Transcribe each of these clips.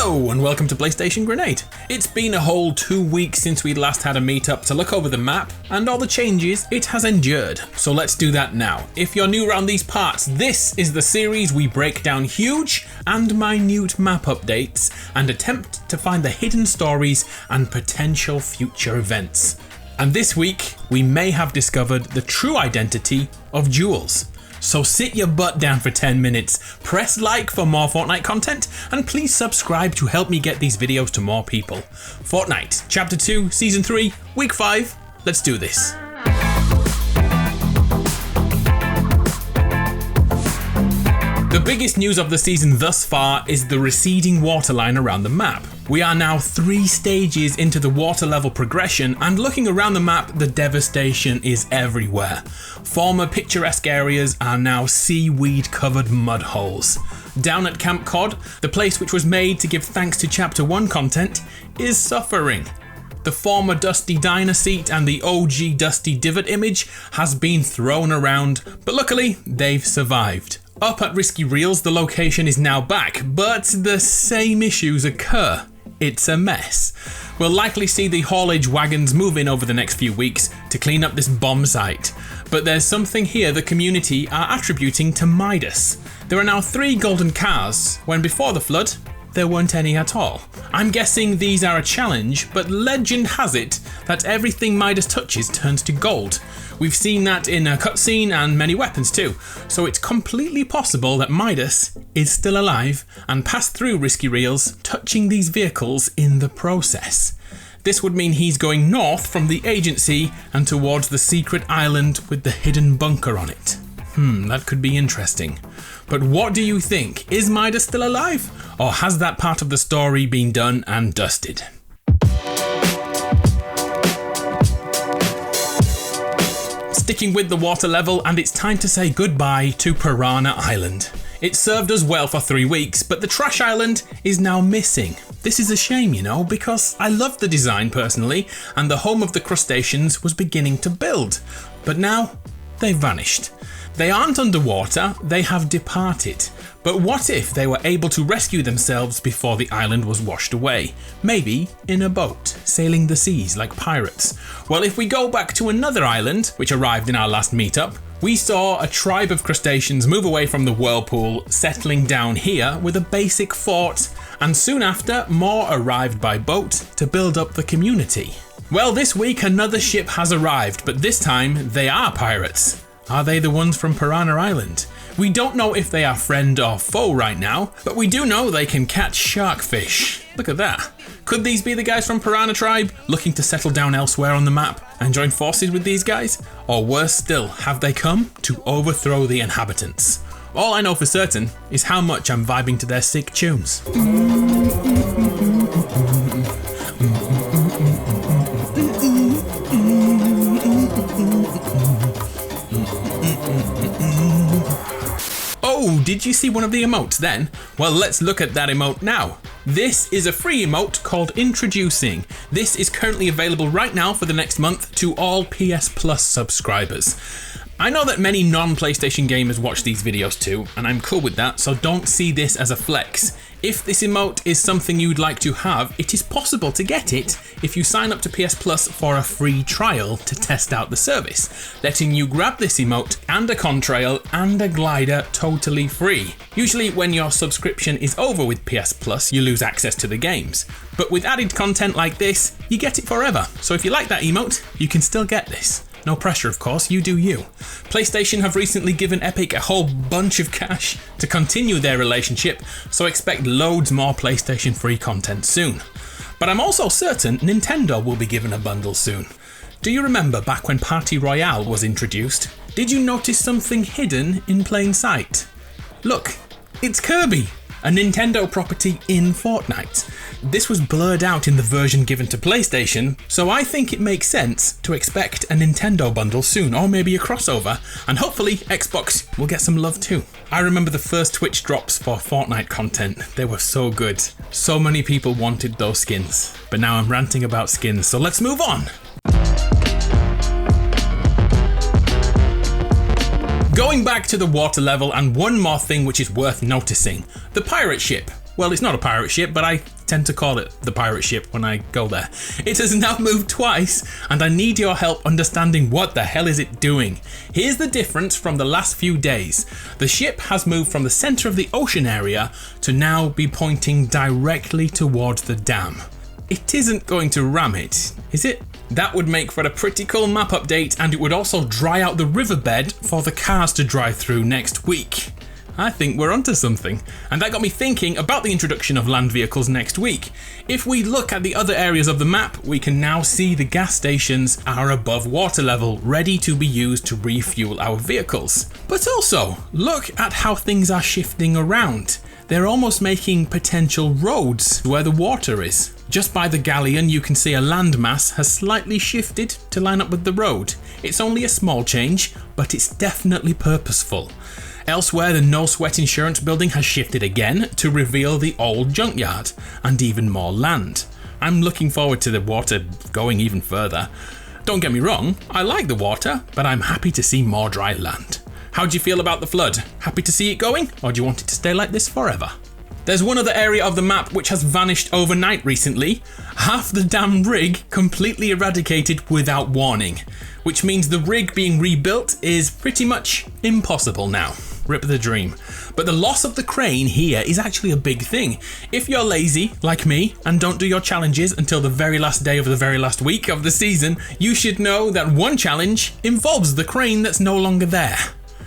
Hello and welcome to PlayStation Grenade. It's been a whole 2 weeks since we last had a meetup to look over the map and all the changes it has endured. So let's do that now. If you're new around these parts, this is the series we break down huge and minute map updates and attempt to find the hidden stories and potential future events. And this week, we may have discovered the true identity of jewels. So sit your butt down for 10 minutes, press like for more Fortnite content, and please subscribe to help me get these videos to more people. Fortnite, Chapter 2, Season 3, Week 5, let's do this. The biggest news of the season thus far is the receding waterline around the map. We are now 3 stages into the water level progression, and looking around the map, the devastation is everywhere. Former picturesque areas are now seaweed covered mud holes. Down at Camp Cod, the place which was made to give thanks to Chapter 1 content, is suffering. The former Dusty Diner seat and the OG Dusty Divot image has been thrown around, but luckily they've survived. Up at Risky Reels, the location is now back, but the same issues occur. It's a mess. We'll likely see the haulage wagons move in over the next few weeks to clean up this bomb site. But there's something here the community are attributing to Midas. There are now 3 golden cars, when before the flood, there weren't any at all. I'm guessing these are a challenge, but legend has it that everything Midas touches turns to gold. We've seen that in a cutscene and many weapons too, so it's completely possible that Midas is still alive and passed through Risky Reels, touching these vehicles in the process. This would mean he's going north from the agency and towards the secret island with the hidden bunker on it. That could be interesting. But what do you think? Is Midas still alive? Or has that part of the story been done and dusted? Sticking with the water level, and it's time to say goodbye to Piranha Island. It served us well for 3 weeks, but the trash island is now missing. This is a shame, you know, because I loved the design personally, and the home of the crustaceans was beginning to build. But now, they've vanished. They aren't underwater, they have departed. But what if they were able to rescue themselves before the island was washed away? Maybe in a boat, sailing the seas like pirates. Well, if we go back to another island, which arrived in our last meetup, we saw a tribe of crustaceans move away from the whirlpool, settling down here with a basic fort, and soon after, more arrived by boat to build up the community. Well, this week another ship has arrived, but this time they are pirates. Are they the ones from Piranha Island? We don't know if they are friend or foe right now, but we do know they can catch sharkfish. Look at that. Could these be the guys from Piranha Tribe, looking to settle down elsewhere on the map and join forces with these guys? Or worse still, have they come to overthrow the inhabitants? All I know for certain is how much I'm vibing to their sick tunes. Oh, did you see one of the emotes then? Well, let's look at that emote now. This is a free emote called Introducing. This is currently available right now for the next month to all PS Plus subscribers. I know that many non-PlayStation gamers watch these videos too, and I'm cool with that, so don't see this as a flex. If this emote is something you'd like to have, it is possible to get it if you sign up to PS Plus for a free trial to test out the service, letting you grab this emote and a contrail and a glider totally free. Usually when your subscription is over with PS Plus, you lose access to the games. But with added content like this, you get it forever. So if you like that emote, you can still get this. No pressure, of course, you do you. PlayStation have recently given Epic a whole bunch of cash to continue their relationship, so expect loads more PlayStation free content soon. But I'm also certain Nintendo will be given a bundle soon. Do you remember back when Party Royale was introduced? Did you notice something hidden in plain sight? Look, it's Kirby, a Nintendo property in Fortnite. This was blurred out in the version given to PlayStation, so I think it makes sense to expect a Nintendo bundle soon, or maybe a crossover, and hopefully Xbox will get some love too. I remember the first Twitch drops for Fortnite content. They were so good. So many people wanted those skins, but now I'm ranting about skins, so let's move on. Going back to the water level, and one more thing which is worth noticing. The pirate ship. Well, it's not a pirate ship, but I tend to call it the pirate ship when I go there. It has now moved twice, and I need your help understanding what the hell is it doing. Here's the difference from the last few days. The ship has moved from the center of the ocean area to now be pointing directly towards the dam. It isn't going to ram it, is it? That would make for a pretty cool map update, and it would also dry out the riverbed for the cars to drive through next week. I think we're onto something, and that got me thinking about the introduction of land vehicles next week. If we look at the other areas of the map, we can now see the gas stations are above water level, ready to be used to refuel our vehicles. But also, look at how things are shifting around. They're almost making potential roads where the water is. Just by the galleon, you can see a landmass has slightly shifted to line up with the road. It's only a small change, but it's definitely purposeful. Elsewhere, the No Sweat Insurance building has shifted again to reveal the old junkyard and even more land. I'm looking forward to the water going even further. Don't get me wrong, I like the water, but I'm happy to see more dry land. How do you feel about the flood? Happy to see it going, or do you want it to stay like this forever? There's one other area of the map which has vanished overnight recently. Half the damn rig completely eradicated without warning, which means the rig being rebuilt is pretty much impossible now. Rip the dream. But the loss of the crane here is actually a big thing. If you're lazy, like me, and don't do your challenges until the very last day of the very last week of the season, you should know that one challenge involves the crane that's no longer there.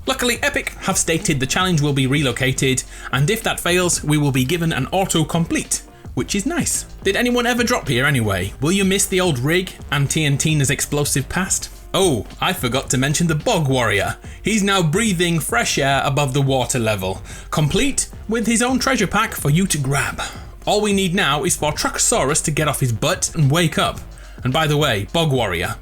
Luckily, Epic have stated the challenge will be relocated, and if that fails, we will be given an auto-complete, which is nice. Did anyone ever drop here anyway? Will you miss the old rig and TNTina's explosive past? Oh, I forgot to mention the Bog Warrior. He's now breathing fresh air above the water level, complete with his own treasure pack for you to grab. All we need now is for Truckosaurus to get off his butt and wake up. And by the way, Bog Warrior,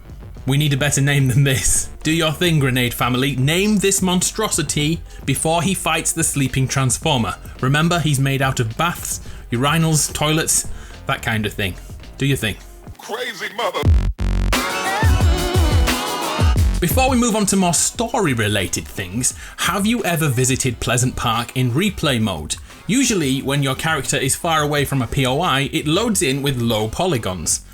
we need a better name than this. Do your thing, Grenade family. Name this monstrosity before he fights the sleeping Transformer. Remember, he's made out of baths, urinals, toilets, that kind of thing. Do your thing. Crazy mother. Before we move on to more story-related things, have you ever visited Pleasant Park in replay mode? Usually, when your character is far away from a POI, it loads in with low polygons.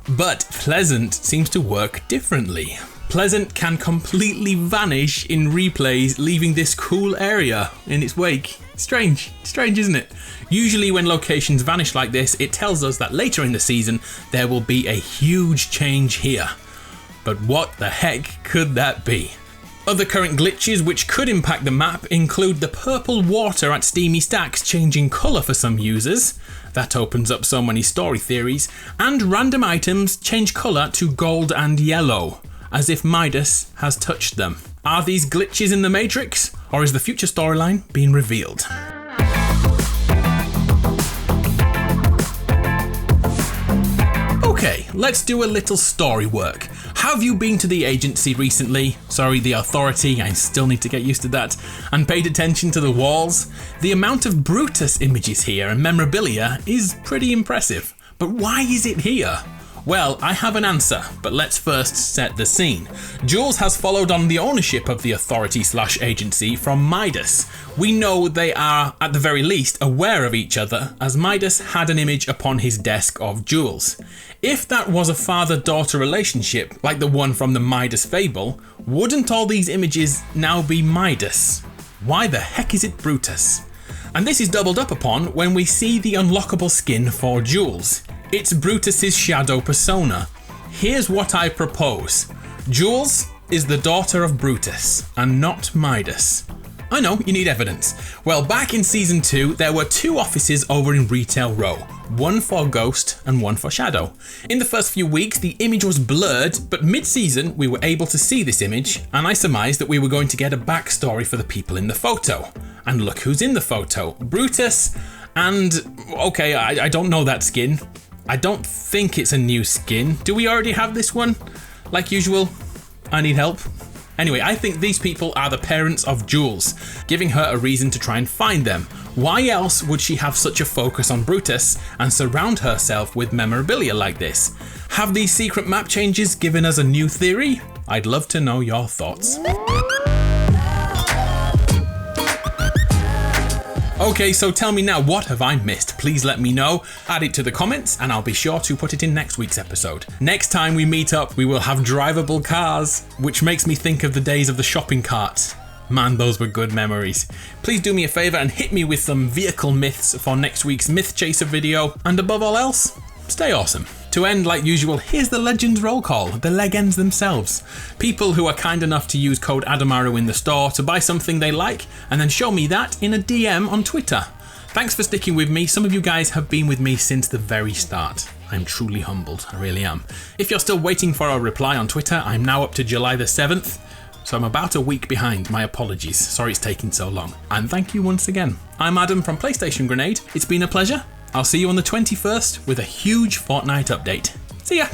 But Pleasant seems to work differently. Pleasant can completely vanish in replays, leaving this cool area in its wake. Strange, isn't it? Usually when locations vanish like this, it tells us that later in the season, there will be a huge change here. But what the heck could that be? Other current glitches which could impact the map include the purple water at Steamy Stacks changing colour for some users. That opens up so many story theories. And random items change colour to gold and yellow, as if Midas has touched them. Are these glitches in the Matrix, or is the future storyline being revealed? Okay, let's do a little story work. Have you been to the agency recently? Sorry, the authority, I still need to get used to that. And paid attention to the walls? The amount of Brutus images here and memorabilia is pretty impressive. But why is it here? Well, I have an answer, but let's first set the scene. Jules has followed on the ownership of the authority/agency from Midas. We know they are, at the very least, aware of each other, as Midas had an image upon his desk of Jules. If that was a father-daughter relationship, like the one from the Midas fable, wouldn't all these images now be Midas? Why the heck is it Brutus? And this is doubled up upon when we see the unlockable skin for Jules. It's Brutus's shadow persona. Here's what I propose. Jules is the daughter of Brutus, and not Midas. I know, you need evidence. Well, back in Season 2, there were 2 offices over in Retail Row. One for Ghost and one for Shadow. In the first few weeks, the image was blurred, but mid-season, we were able to see this image, and I surmised that we were going to get a backstory for the people in the photo. And look who's in the photo. Brutus and... okay, I don't know that skin. I don't think it's a new skin. Do we already have this one? Like usual, I need help. Anyway, I think these people are the parents of Jules, giving her a reason to try and find them. Why else would she have such a focus on Brutus and surround herself with memorabilia like this? Have these secret map changes given us a new theory? I'd love to know your thoughts. Okay, so tell me now, what have I missed? Please let me know. Add it to the comments and I'll be sure to put it in next week's episode. Next time we meet up, we will have drivable cars, which makes me think of the days of the shopping carts. Man, those were good memories. Please do me a favour and hit me with some vehicle myths for next week's Myth Chaser video. And above all else, stay awesome. To end, like usual, here's the Legends roll call, the Legends themselves. People who are kind enough to use code ADAMARU in the store to buy something they like, and then show me that in a DM on Twitter. Thanks for sticking with me. Some of you guys have been with me since the very start. I'm truly humbled, I really am. If you're still waiting for a reply on Twitter, I'm now up to July the 7th, so I'm about a week behind. My apologies, sorry it's taking so long. And thank you once again. I'm Adam from PlayStation Grenade. It's been a pleasure. I'll see you on the 21st with a huge Fortnite update. See ya!